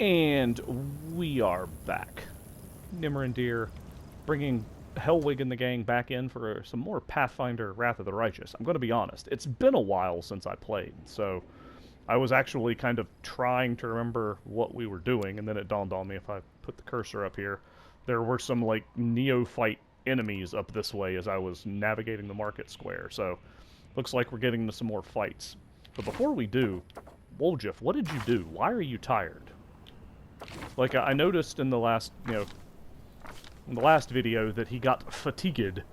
And we are back. Nimrandir bringing Hellwig and the gang back in for some more Pathfinder Wrath of the Righteous. I'm going to be honest, it's been a while since I played, so I was actually kind of trying to remember what we were doing, and then it dawned on me if I put the cursor up here, there were some, like, neophyte enemies up this way as I was navigating the market square, so looks like we're getting into some more fights. But before we do, Woljif, what did you do? Why are you tired? Like, I noticed in the last, in the last video that he got fatigued.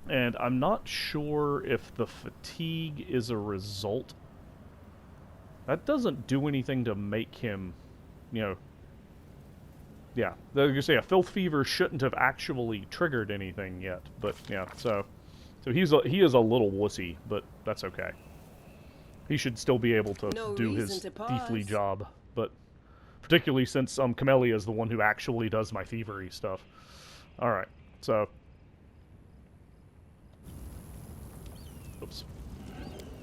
And I'm not sure if the fatigue is a result. That doesn't do anything to make him, yeah. I was gonna say, a filth fever shouldn't have actually triggered anything yet. But, yeah, so he is a little wussy, but that's okay. He should still be able to do his thiefly job. But particularly since Camellia is the one who actually does my thievery stuff. Alright, so... Oops.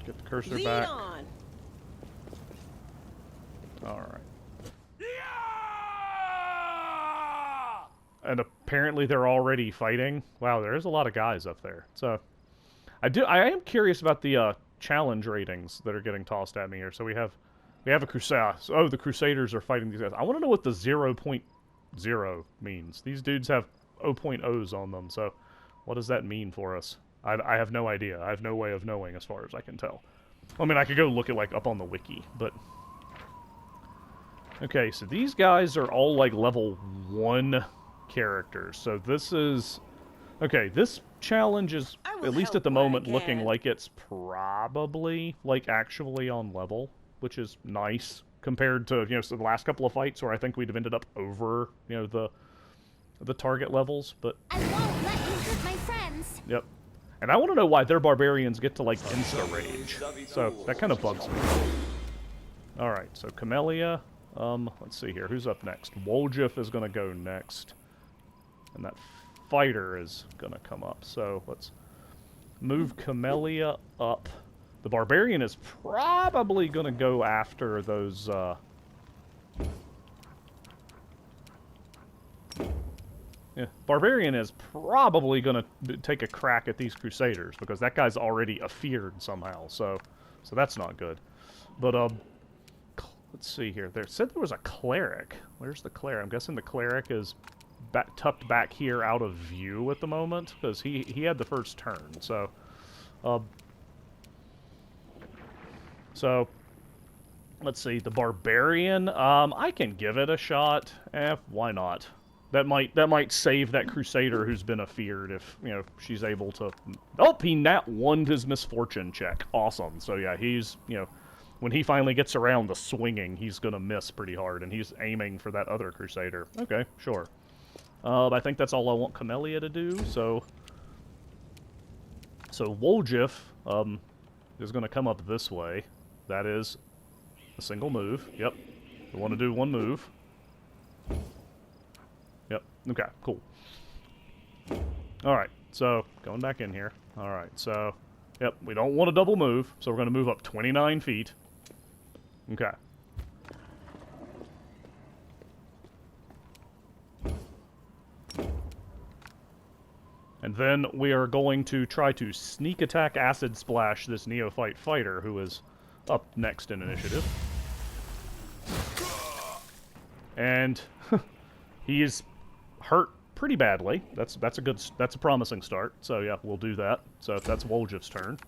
Get the cursor back. Alright. And apparently they're already fighting. Wow, there's a lot of guys up there. So, I am curious about the challenge ratings that are getting tossed at me here. So we have a Crusade. Oh, the Crusaders are fighting these guys. I want to know what the 0.0 means. These dudes have 0.0s on them, so what does that mean for us? I have no idea. I have no way of knowing as far as I can tell. I mean, I could go look at, like, up on the wiki, but... Okay, so these guys are all, like, level 1 characters. So this is... Okay, this challenge is, at least at the moment, looking like it's probably, like, actually on level, which is nice compared to, so the last couple of fights where I think we'd have ended up over, the target levels, but... I won't let you hurt my friends! Yep. And I want to know why their barbarians get to, like, insta-rage. So, that kind of bugs me. Alright, so Camellia, let's see here, who's up next? Woljif is going to go next. And that fighter is going to come up, so let's move Camellia up. The barbarian is probably going to go after those, Yeah, barbarian is probably going to take a crack at these Crusaders, because that guy's already afeared somehow, so that's not good. But, let's see here. There said there was a cleric. Where's the cleric? I'm guessing the cleric is tucked back here out of view at the moment, because he had the first turn, so... So, let's see, the barbarian, I can give it a shot. Why not? That might save that Crusader who's been afeared if, she's able to... Oh, he nat won his misfortune check. Awesome. So yeah, he's, when he finally gets around the swinging, he's gonna miss pretty hard, and he's aiming for that other Crusader. Okay, sure. I think that's all I want Camellia to do, so... So Woljif, is gonna come up this way. That is a single move. Yep. We want to do one move. Yep. Okay, cool. Alright, so, going back in here. Alright, so, yep, we don't want a double move, so we're going to move up 29 feet. Okay. And then we are going to try to sneak attack acid splash this neophyte fighter who is up next in initiative. And he is hurt pretty badly. That's a promising start. So yeah, we'll do that. So that's Woljif's turn.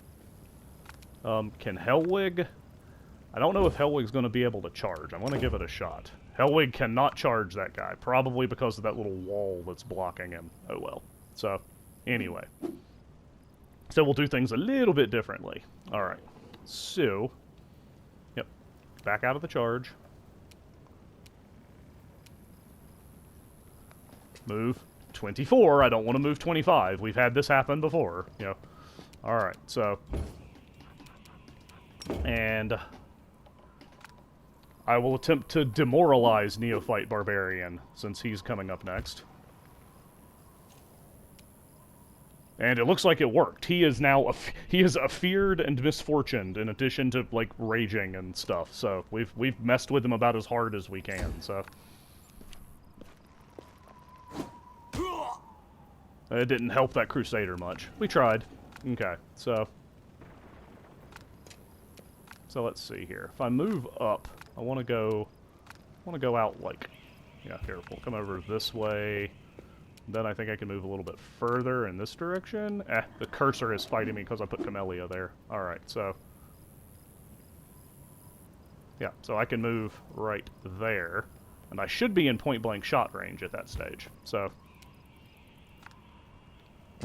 Can Hellwig? I don't know if Hellwig's going to be able to charge. I'm going to give it a shot. Hellwig cannot charge that guy, probably because of that little wall that's blocking him. Oh well. So anyway, so we'll do things a little bit differently. All right. So, yep, back out of the charge. Move 24. I don't want to move 25. We've had this happen before, All right, so, and I will attempt to demoralize Neophyte Barbarian since he's coming up next. And it looks like it worked. He is now he is afeared and misfortuned in addition to like raging and stuff. So we've messed with him about as hard as we can. So it didn't help that Crusader much. We tried. Okay, so let's see here. If I move up, I want to go out like, yeah, here, we'll come over this way. Then I think I can move a little bit further in this direction. The cursor is fighting me because I put Camellia there. Alright, so yeah, so I can move right there. And I should be in point-blank shot range at that stage. So,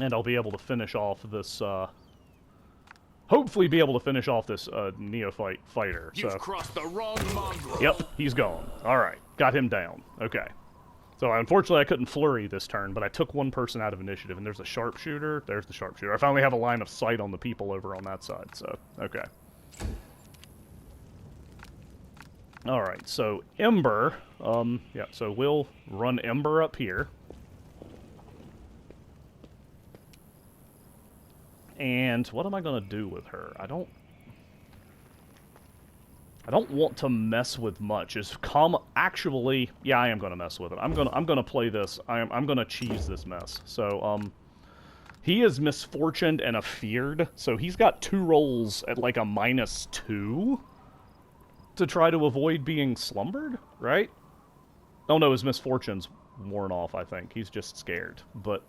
and I'll be able to finish off this, hopefully be able to finish off this neophyte fighter. You've crossed the wrong mongrel. Yep, he's gone. Alright, got him down. Okay. So unfortunately I couldn't flurry this turn, but I took one person out of initiative, and there's a sharpshooter. There's the sharpshooter. I finally have a line of sight on the people over on that side, so, okay. Alright, so Ember, yeah, so we'll run Ember up here. And what am I going to do with her? I don't want to mess with much. Actually, yeah, I am going to mess with it. I'm going to play this. I'm going to cheese this mess. So, he is misfortuned and afeared, so he's got 2 rolls at like a -2 to try to avoid being slumbered, right? Oh no, his misfortune's worn off, I think. He's just scared, but...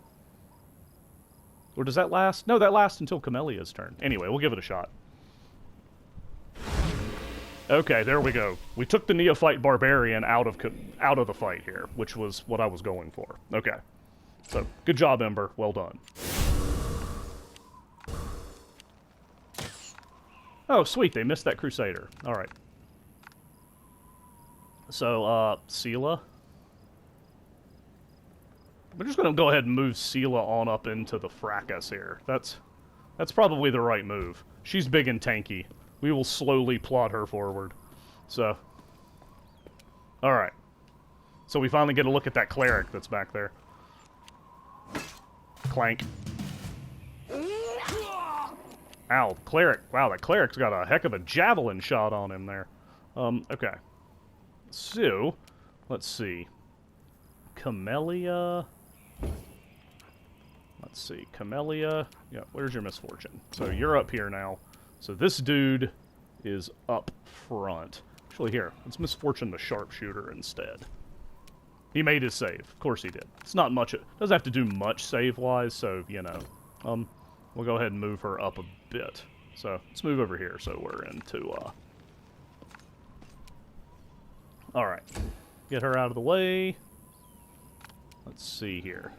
Or does that last? No, that lasts until Camellia's turn. Anyway, we'll give it a shot. Okay, there we go. We took the Neophyte Barbarian out of the fight here, which was what I was going for. Okay. So, good job, Ember. Well done. Oh, sweet. They missed that Crusader. Alright. So, Sela. We're just going to go ahead and move Sela on up into the fracas here. That's probably the right move. She's big and tanky. We will slowly plod her forward. So, alright. So we finally get a look at that cleric that's back there. Clank. Ow, cleric. Wow, that cleric's got a heck of a javelin shot on him there. Okay. So, let's see. Camellia. Let's see. Camellia. Yeah, where's your misfortune? So you're up here now. So this dude is up front. Actually, here. Let's misfortune the sharpshooter instead. He made his save. Of course he did. It's not much. Doesn't have to do much save-wise, so, you know. We'll go ahead and move her up a bit. So, let's move over here so we're into, Alright. Get her out of the way. Let's see here.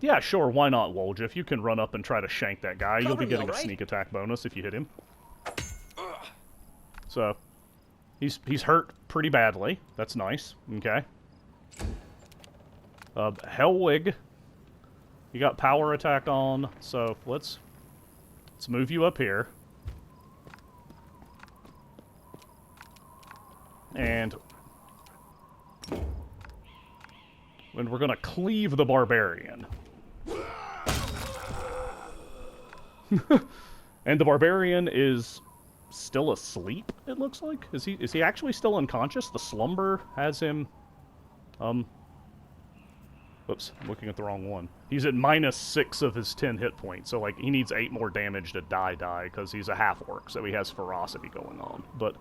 Yeah, sure, why not, Wolja? If you can run up and try to shank that guy, you'll be getting a sneak attack bonus if you hit him. So, he's hurt pretty badly. That's nice. Okay. Hellwig. You got power attack on, so let's move you up here. And when we're going to cleave the barbarian. And the barbarian is still asleep, it looks like. Is he actually still unconscious? The slumber has him Whoops, I'm looking at the wrong one. He's at -6 of his 10 hit points, so like he needs 8 more damage to die because he's a half-orc, so he has ferocity going on. But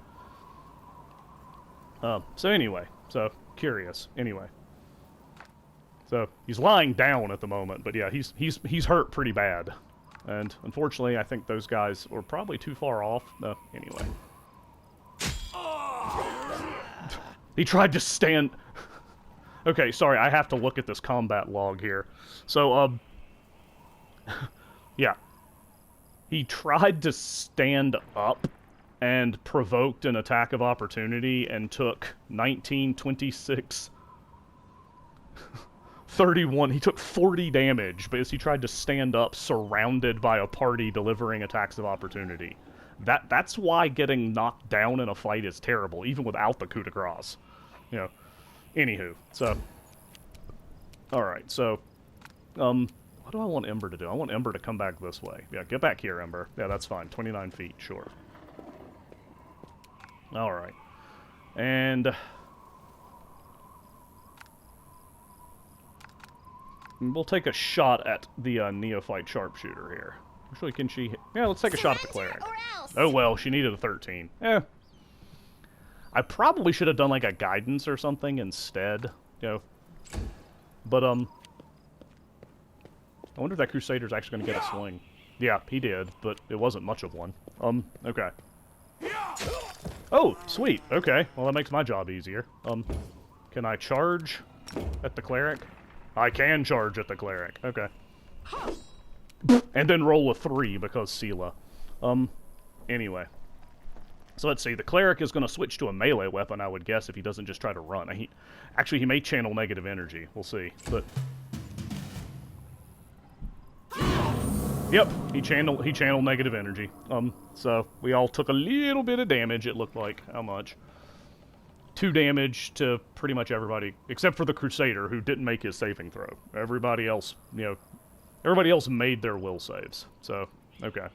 so anyway, so curious. Anyway. So, he's lying down at the moment, but yeah, he's hurt pretty bad. And, unfortunately, I think those guys were probably too far off. Anyway. He tried to stand... Okay, sorry, I have to look at this combat log here. So, yeah. He tried to stand up and provoked an attack of opportunity and took 19, 26... 31. He took 40 damage because he tried to stand up surrounded by a party delivering attacks of opportunity. That's why getting knocked down in a fight is terrible, even without the coup de grace. You know. Anywho, so... Alright, so... What do I want Ember to do? I want Ember to come back this way. Yeah, get back here, Ember. Yeah, that's fine. 29 feet, sure. Alright. And... we'll take a shot at the Neophyte Sharpshooter here. Actually, can she... yeah, let's take a shot at the Cleric. Oh, well, she needed a 13. Eh. I probably should have done, like, a Guidance or something instead. You know. But, I wonder if that Crusader's actually going to get a swing. Yeah, he did, but it wasn't much of one. Okay. Oh, sweet. Okay. Well, that makes my job easier. Can I charge at the Cleric? I can charge at the Cleric. Okay. And then roll a 3 because Sela. Anyway. So let's see. The Cleric is going to switch to a melee weapon, I would guess, if he doesn't just try to run. Actually, he may channel negative energy. We'll see. But... yep, he channeled negative energy. So we all took a little bit of damage, it looked like. How much? 2 damage to pretty much everybody, except for the Crusader, who didn't make his saving throw. Everybody else, you know, everybody else made their will saves. So, okay.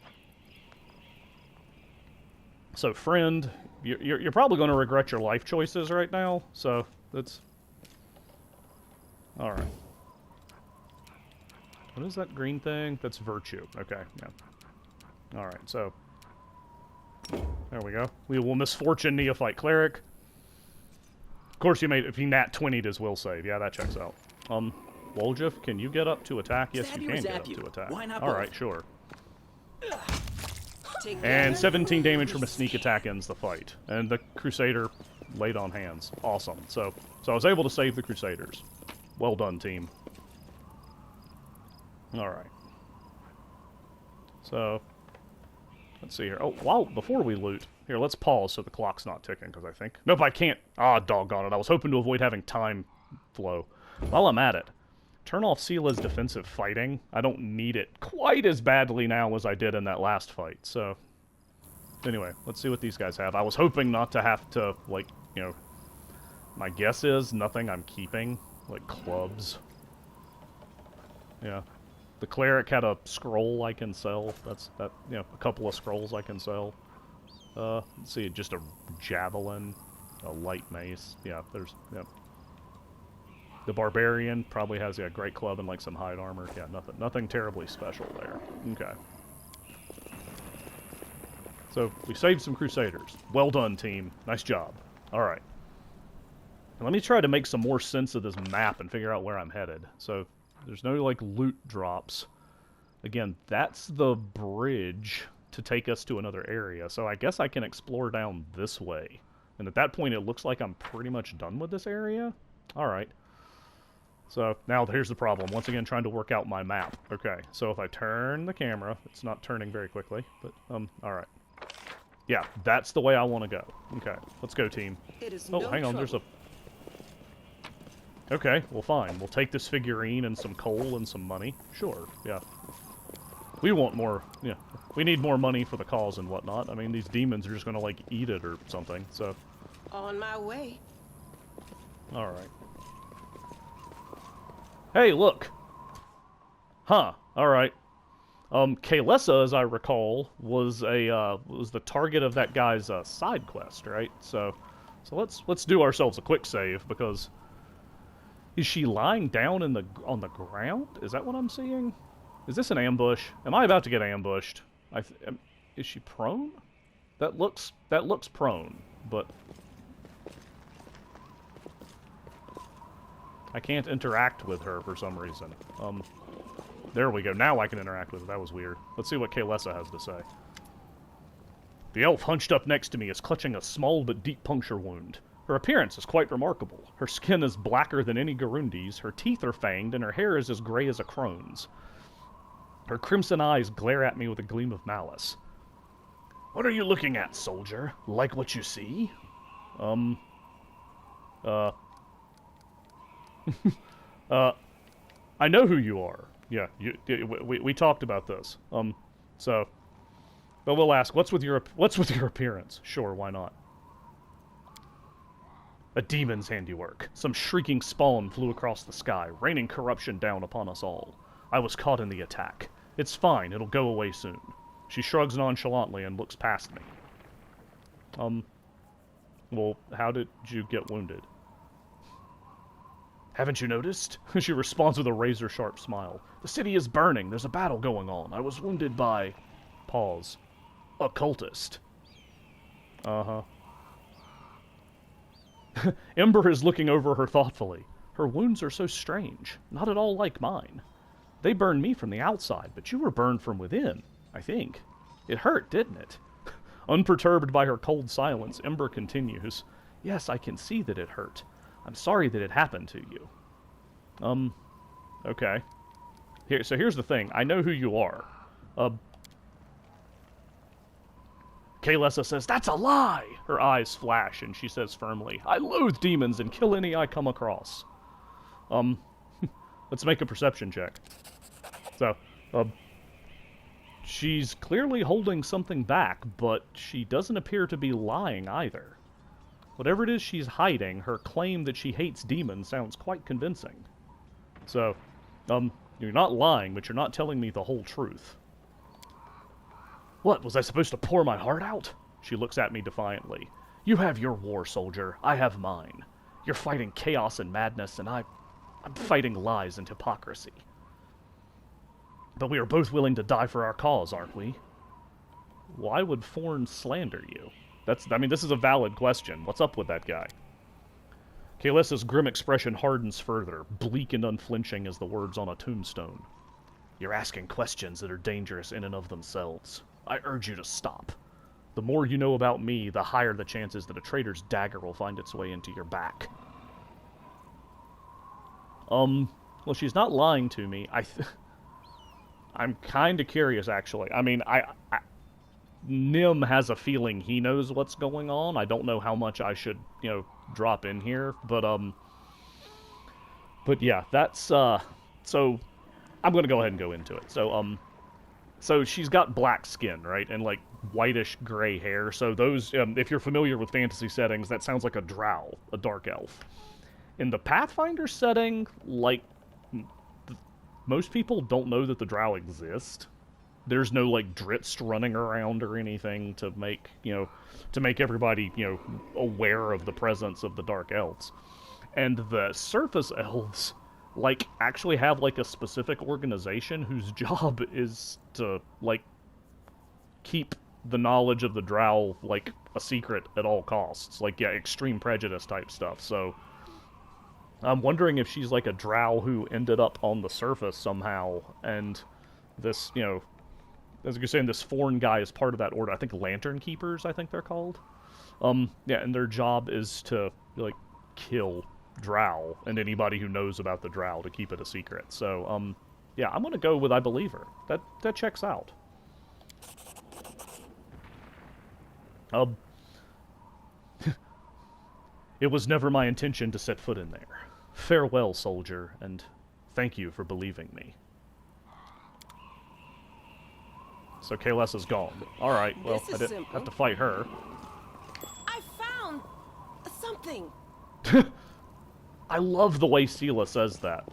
So, friend, you're probably going to regret your life choices right now, so that's... alright. What is that green thing? That's virtue. Okay, yeah. Alright, so... there we go. We will misfortune Neophyte Cleric. Of course, if he nat 20'd his will save. Yeah, that checks out. Woljif, can you get up to attack? Yes, you can get up to attack. Alright, sure. And 17 damage from a sneak attack ends the fight. And the Crusader laid on hands. Awesome. So I was able to save the Crusaders. Well done, team. Alright. So, let's see here. Oh, wow, before we loot, here, let's pause so the clock's not ticking, because I think... nope, I can't. Ah, doggone it. I was hoping to avoid having time flow. While I'm at it, turn off Sela's defensive fighting. I don't need it quite as badly now as I did in that last fight, so... anyway, let's see what these guys have. I was hoping not to have to, like, you know... my guess is nothing I'm keeping. Like, clubs. Yeah. The Cleric had a scroll I can sell. You know, a couple of scrolls I can sell. Let's see, just a javelin, a light mace. Yeah, there's, yeah. The Barbarian probably has, yeah, a great club and, like, some hide armor. Yeah, nothing terribly special there. Okay. So, we saved some Crusaders. Well done, team. Nice job. Alright. Let me try to make some more sense of this map and figure out where I'm headed. So, there's no, like, loot drops. Again, that's the bridge to take us to another area. So I guess I can explore down this way. And at that point, it looks like I'm pretty much done with this area. Alright. So, now here's the problem. Once again, trying to work out my map. Okay, so if I turn the camera, it's not turning very quickly, but, alright. Yeah, that's the way I want to go. Okay, let's go, team. Oh, hang on, there's a... okay, well, fine. We'll take this figurine and some coal and some money. Sure, yeah. We want more, yeah. We need more money for the cause and whatnot. I mean, these demons are just going to, like, eat it or something, so... on my way. Alright. Hey, look! Huh, alright. Kayla, as I recall, was the target of that guy's side quest, right? So let's do ourselves a quick save, because... is she lying down on the ground? Is that what I'm seeing? Is this an ambush? Am I about to get ambushed? Is she prone? That looks prone, but I can't interact with her for some reason. There we go. Now I can interact with her. That was weird. Let's see what Kayla has to say. The elf hunched up next to me is clutching a small but deep puncture wound. Her appearance is quite remarkable. Her skin is blacker than any Garundi's, her teeth are fanged, and her hair is as gray as a crone's. Her crimson eyes glare at me with a gleam of malice. What are you looking at, soldier? Like what you see? I know who you are. Yeah, we talked about this. So, but we'll ask, what's with your appearance? Sure, why not? A demon's handiwork. Some shrieking spawn flew across the sky, raining corruption down upon us all. I was caught in the attack. It's fine, it'll go away soon. She shrugs nonchalantly and looks past me. Well, how did you get wounded? Haven't you noticed? She responds with a razor-sharp smile. The city is burning. There's a battle going on. I was wounded by... Pause. A cultist. Uh-huh. Ember is looking over her thoughtfully. Her wounds are so strange. Not at all like mine. They burned me from the outside, but you were burned from within, I think. It hurt, didn't it? Unperturbed by her cold silence, Ember continues. Yes, I can see that it hurt. I'm sorry that it happened to you. Okay. So here's the thing. I know who you are. Kayla says, that's a lie! Her eyes flash, and she says firmly, I loathe demons and kill any I come across. Let's make a perception check. So, she's clearly holding something back, but she doesn't appear to be lying either. Whatever it is she's hiding, her claim that she hates demons sounds quite convincing. So, you're not lying, but you're not telling me the whole truth. What, was I supposed to pour my heart out? She looks at me defiantly. You have your war, soldier. I have mine. You're fighting chaos and madness, and I'm fighting lies and hypocrisy. But we are both willing to die for our cause, aren't we? Why would Thorn slander you? This is a valid question. What's up with that guy? Kayla's grim expression hardens further, bleak and unflinching as the words on a tombstone. You're asking questions that are dangerous in and of themselves. I urge you to stop. The more you know about me, the higher the chances that a traitor's dagger will find its way into your back. Well, she's not lying to me. I'm kind of curious, actually. I mean, Nim has a feeling he knows what's going on. I don't know how much I should, drop in here, but yeah, that's, so, I'm gonna go ahead and go into it. So she's got black skin, right, and, like, whitish gray hair, so those, if you're familiar with fantasy settings, that sounds like a drow, a dark elf. In the Pathfinder setting, like, most people don't know that the drow exist. There's no, like, Dritz running around or anything to make, to make everybody, aware of the presence of the Dark Elves. And the Surface Elves, like, actually have, like, a specific organization whose job is to, like, keep the knowledge of the drow, like, a secret at all costs. Like, yeah, extreme prejudice type stuff, so... I'm wondering if she's, like, a drow who ended up on the surface somehow, and this, as you're saying, this foreign guy is part of that order. I think Lantern Keepers, I think they're called. Yeah, and their job is to, like, kill drow and anybody who knows about the drow to keep it a secret. So, yeah, I'm gonna go with I believe her. That checks out. It was never my intention to set foot in there. Farewell, soldier, and thank you for believing me. So Kayla is gone. Alright, well, I didn't have to fight her. I found something. I love the way Sela says that.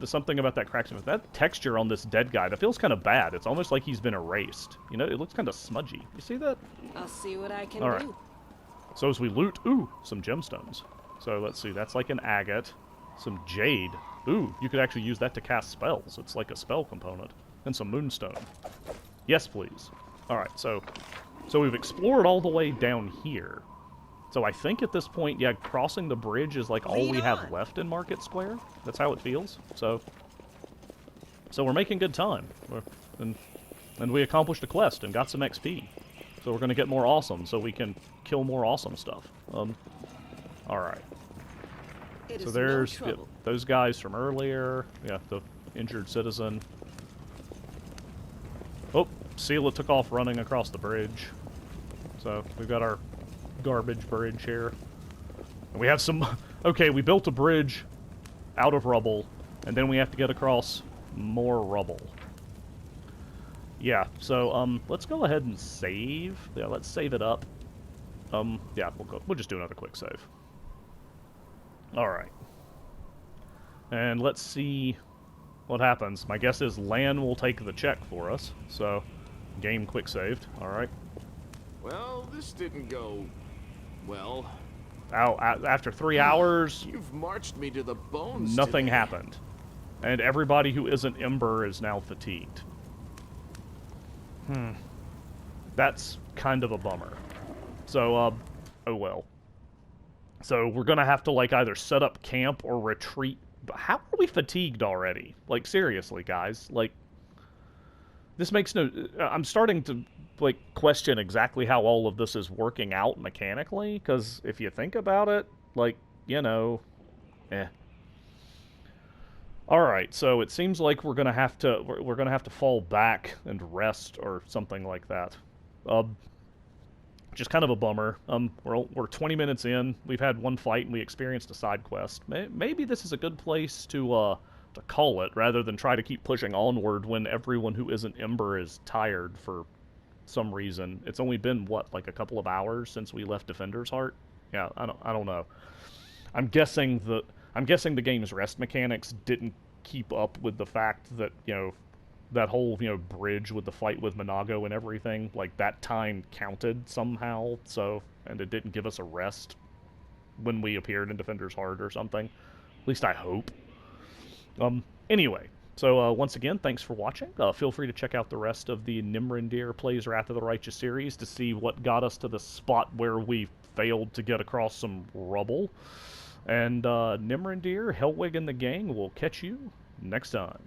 Something about that cracks me. That texture on this dead guy, that feels kind of bad. It's almost like he's been erased. It looks kind of smudgy. You see that? I'll see what I can All do. right. So as we loot, some gemstones. So let's see, that's like an agate, some jade. Ooh, you could actually use that to cast spells. It's like a spell component. And some moonstone. Yes, please. Alright, so we've explored all the way down here. So I think at this point, yeah, crossing the bridge is like all we have left in Market Square. That's how it feels. So we're making good time. And we accomplished a quest and got some XP. So we're going to get more awesome so we can kill more awesome stuff. Alright. So there's those guys from earlier. Yeah, the injured citizen. Oh, Sela took off running across the bridge. So we've got our garbage bridge here. And we have some... Okay, we built a bridge out of rubble, and then we have to get across more rubble. Yeah, so, let's go ahead and save. Yeah, let's save it up. Yeah, we'll just do another quick save. Alright. And let's see what happens. My guess is Lan will take the check for us. So, game quick saved. Alright. Well, this didn't go well. After 3 hours, You've marched me to the bones. nothing today. happened. And everybody who isn't Ember is now fatigued. That's kind of a bummer. So, oh well. So, we're gonna have to, like, either set up camp or retreat. How are we fatigued already? Like, seriously, guys. Like, this makes no... I'm starting to, like, question exactly how all of this is working out mechanically, because if you think about it, like, you know, Alright, so it seems like we're gonna have to fall back and rest or something like that. Just kind of a bummer. We're 20 minutes in. We've had one fight and we experienced a side quest. Maybe this is a good place to call it rather than try to keep pushing onward when everyone who isn't Ember is tired for some reason. It's only been what, like a couple of hours since we left Defender's Heart? Yeah, I don't know. I'm guessing the game's rest mechanics didn't keep up with the fact that, you know, that whole, you know, bridge with the fight with Monago and everything, like, that time counted somehow, so, and it didn't give us a rest when we appeared in Defender's Heart or something. At least I hope. Anyway, so, once again, thanks for watching. Feel free to check out the rest of the Nimrandir Plays Wrath of the Righteous series to see what got us to the spot where we failed to get across some rubble. And, Nimrandir, Hellwig, and the gang will catch you next time.